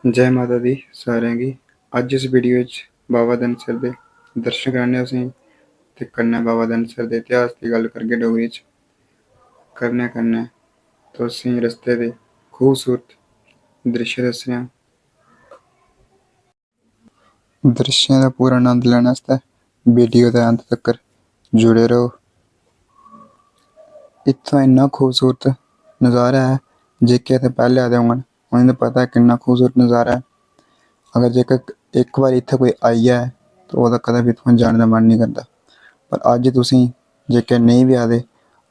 जय माता दी सारें गी। अज्ज इस वीडियो च बाबा धनसर दे दर्शन कराने असें ते कन्नै बाबा धनसर दे इतिहास दी गल्ल करगे डोगरी च। कन्नै तुसें रस्ते दे खूबसूरत दृश्य दस्सने आं। दृश्यें दा पूरा आनंद लैने आस्तै वीडियो दे अंत तक्कर जुड़े रहो। इत्थुं इन्ना खूबसूरत नज़ारा है, जेह्के इत्थै पैह्लें आए दे होङन उ'नें गी पता ऐ किन्ना खूबसूरत नज़ारा है। अगर जेकर इक बारी इत्थै कोई आई जाए ते ओह्दा कदें बी इत्थुआं जाने दा मन निं करदा। पर अज्ज तुसें जेह्के नेईं बी आए दे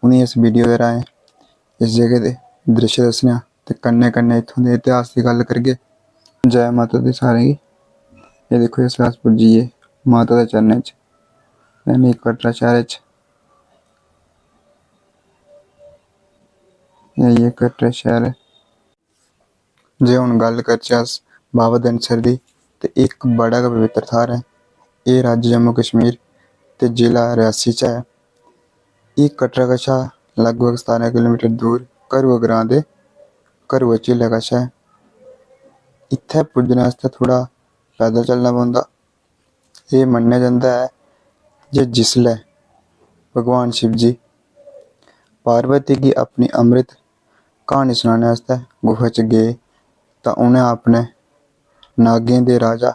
उ'नें गी इस वीडियो दे राहें इस जगह दे दृश्य दस्सने आं ते कन्नै इत्थुं दे इतिहास दी गल्ल करगे। जय माता दी सारें गी। एह् दिक्खो जिसलै अस पुज्जी गे माता दे चरणें च, यानी कटरा शैह्र च। एह् कटरा शैह्र। जे हून गल्ल करचै अस बाबा धनसर दी ते इक बड़ा गै पवित्तर थाह्र ऐ। एह् राज्य जम्मू कश्मीर ते जिला रियासी च ऐ। एह् कटरा कशा लगभग 17 किलोमीटर दूर करुआ ग्रांऽ दे करुआ झीलै कश ऐ। इत्थै पुज्जने आस्तै थोह्ड़ा पैदल चलना पौंदा। एह् मन्नेआ जंदा ऐ जे जिसलै भगवान शिवजी पार्वती गी अपनी अमृत क्हानी सनाने आस्तै गुफा च गे तां उ'नें अपने नागें दे राजा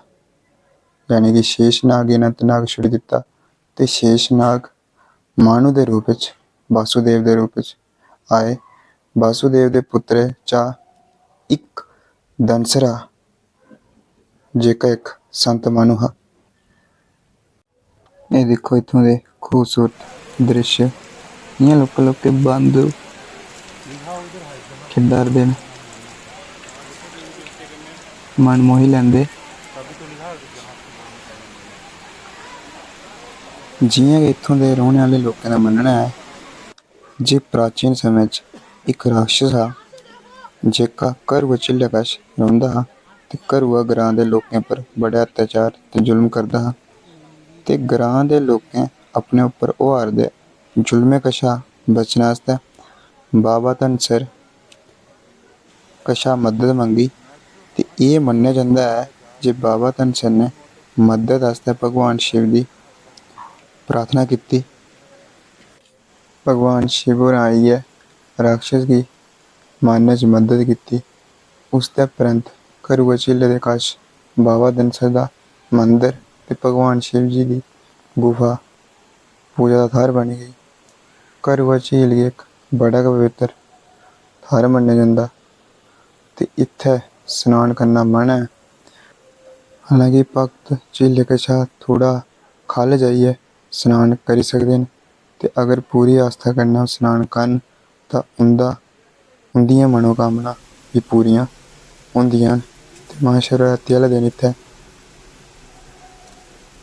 यानी कि शेशनाग गी अनंतनाग छुड़ी दित्ता ते शेशनाग माह्नू दे रूप च वासुदेव दे रूप च आए। वासुदेव दे पुत्तरें चा इक धनसर हा, जेह्का इक संत माह्नू हा। एह् दिक्खो इत्थूं दे खूबसूरत दृश्य, इ'यां लौह्के लौह्के बांदर खेढा'रदे न, मन मोही लैंदे। जि'यां कि इत्थूं दे रौह्ने आह्ले लोकें दा मन्नना ऐ जे प्राचीन समें च इक राक्षस हा, जेह्का करुआ झीलै कश रौंह्दा हा ते करुआ ग्रांऽ दे लोकें पर बड़े अत्याचार ते जुल्म करदा हा। ते ग्रांऽ दे लोकें अपने उप्पर होआ'रदे जुल्में कशा बचने आस्तै बाबा धनसर कशा मदद मंगी ते एह् मन्नेआ जंदा ऐ जे बाबा धनसर ने मदद आस्तै भगवान शिव दी प्रार्थना कीती। भगवान शिव होरें आइयै राक्षस गी मारने च मदद कीती। उसदे परैंत्त करुआ झीलै दे कश बाबा धनसर दा मंदर ते भगवान शिवजी दी गुफा पूजा दा थाह्र बनी गेई। करुआ झील गी इक बड़ा गै पवित्तर थाह्र मन्नेआ जंदा ते इत्थै स्नान करना मना ऐ। हालांकि भगत झीलै कशा थोह्ड़ा ख'ल्ल जाइयै स्नान करी सकदे न ते अगर पूरी आस्था कन्नै ओह् स्नान करन तां उं'दियां मनोकामनां बी पूरियां होंदियां न। ते महाशिवरात्री आह्ले दिन इत्थै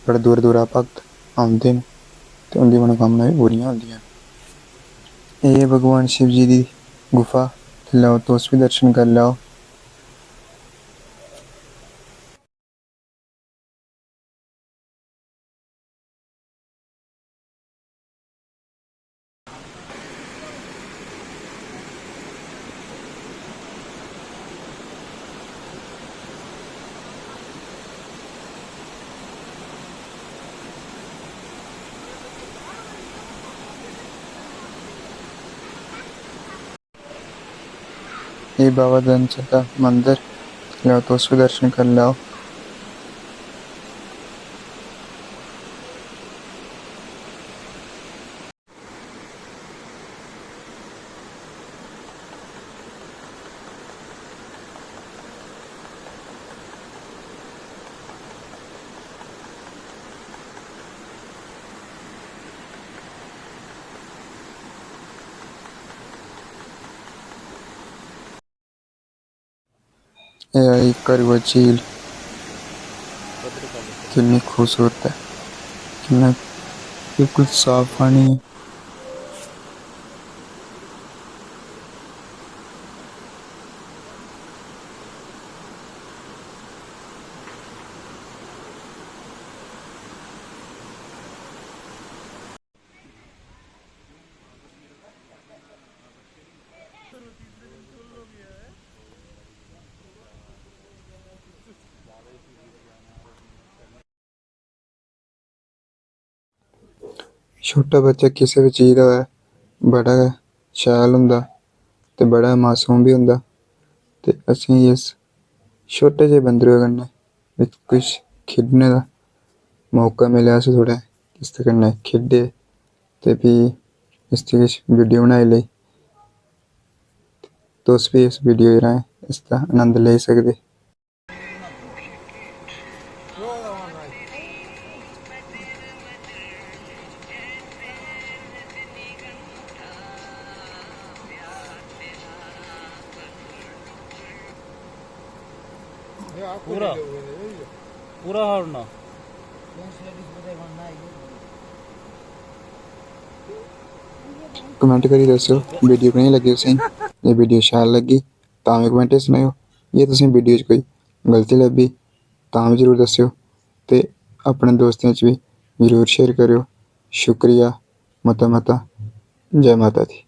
बड़े दूरा दूरा भगत औंदे न ते उं'दी मनोकामनां बी पूरियां होंदियां न। एह् भगवान शिवजी दी गुफा, लैओ तुस बी दर्शन करी लैओ। एह् बाबा धनसर दा मंदर, लैओ तुस बी दर्शन करी लैओ। एह् आई करुआ झील, किन्नी खूबसूरत ऐ, किन्ना बिल्कुल साफ पानी ऐ। ਛੋਟਾ ਬੱਚਾ ਕਿਸੇ ਵੀ ਚੀਜ਼ ਦਾ ਬੜਾ ਸ਼ੈਲ ਹੁੰਦਾ ਤੇ ਬੜਾ ਮਾਸੂਮ ਵੀ ਹੁੰਦਾ ਤੇ ਅਸੀਂ ਇਸ ਛੋटे ਜਿਹੇ बंदरे कन्नै ਵਿੱਚ कुछ खेढने का मौका मिलेआ अस थोड़ा इसदे कन्नै खेढे ते फ्ही इसदी किश वीडियो बनाई लेई। तुस भी इस वीडियो राहें इसदा आनंद लेई सकदे। पूरा पूरा हारना कमेंट करियै दस्सो वीडियो कनेही लग्गी तुसें गी। जे वीडियो शैल लग्गी तां बी कमेंट च सनाएओ। जे तुसें वीडियो च कोई गलती लब्भी तां बी जरूर दस्सेओ ते अपने दोस्तें च बी जरूर शेयर करेओ। शुक्रिया मता मता। जय माता दी।